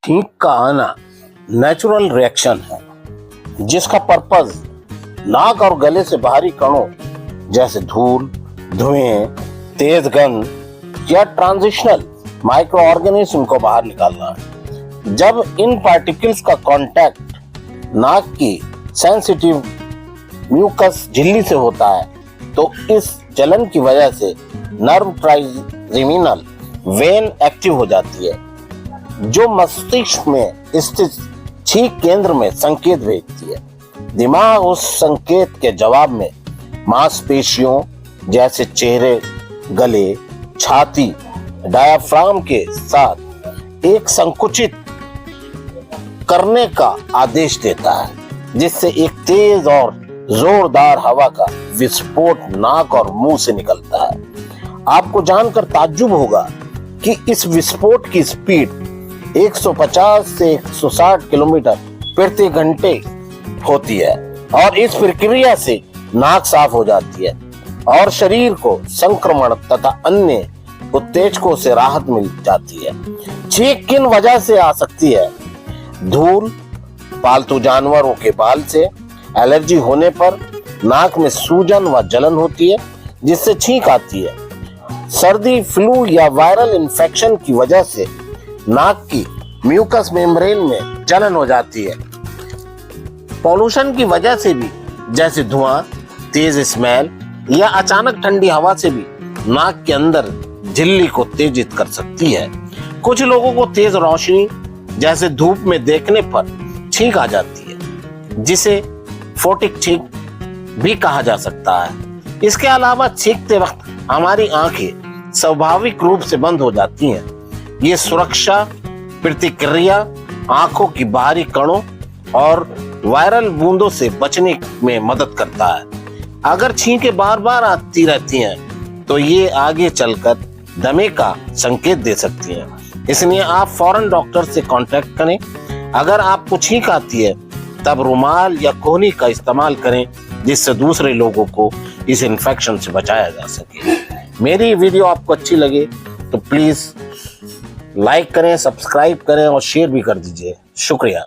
छींक का आना नेचुरल रिएक्शन है जिसका पर्पस नाक और गले से बाहरी कणों जैसे धूल, धुएं, तेज गंध या ट्रांजिशनल माइक्रो ऑर्गेनिज्म को बाहर निकालना है। जब इन पार्टिकल्स का कांटेक्ट नाक की सेंसिटिव म्यूकस झिल्ली से होता है तो इस जलन की वजह से नर्व ट्राइजेमिनल वेन एक्टिव हो जाती है जो मस्तिष्क में स्थित छींक केंद्र में संकेत भेजती है। दिमाग उस संकेत के जवाब में मांसपेशियों जैसे चेहरे, गले, छाती, डायाफ्राम के साथ एक संकुचित करने का आदेश देता है जिससे एक तेज और जोरदार हवा का विस्फोट नाक और मुंह से निकलता है। आपको जानकर ताज्जुब होगा कि इस विस्फोट की स्पीड 150 से 160 किलोमीटर प्रति घंटे होती है और इस प्रक्रिया से नाक साफ हो जाती है और शरीर को संक्रमण तथा अन्य उत्तेजकों से राहत मिल जाती है। छींक किन वजह से आ सकती है? धूल, पालतू जानवरों के बाल से, एलर्जी होने पर नाक में सूजन व जलन होती है जिससे छींक आती है। सर्दी, फ्लू या वायरल इन्फेक्शन की वजह से नाक की म्यूकस मेम्ब्रेन में जलन हो जाती है। पॉल्यूशन की वजह से भी जैसे धुआं, तेज स्मेल या अचानक ठंडी हवा से भी नाक के अंदर झिल्ली को उत्तेजित कर सकती है। कुछ लोगों को तेज रोशनी जैसे धूप में देखने पर छींक आ जाती है जिसे फोटिक छींक भी कहा जा सकता है। इसके अलावा छींकते वक्त हमारी आंखें स्वाभाविक रूप से बंद हो जाती हैं। ये सुरक्षा प्रतिक्रिया आंखों की बाहरी कणों और वायरल बूंदों से बचने में मदद करता है। अगर छींकें बार बार आती रहती हैं तो ये आगे चलकर दमे का संकेत दे सकती हैं। इसलिए आप फौरन डॉक्टर से कांटेक्ट करें। अगर आपको छींक आती है तब रुमाल या कोहनी का इस्तेमाल करें जिससे दूसरे लोगों को इस इन्फेक्शन से बचाया जा सके। मेरी वीडियो आपको अच्छी लगे तो प्लीज लाइक करें, सब्सक्राइब करें और शेयर भी कर दीजिए। शुक्रिया।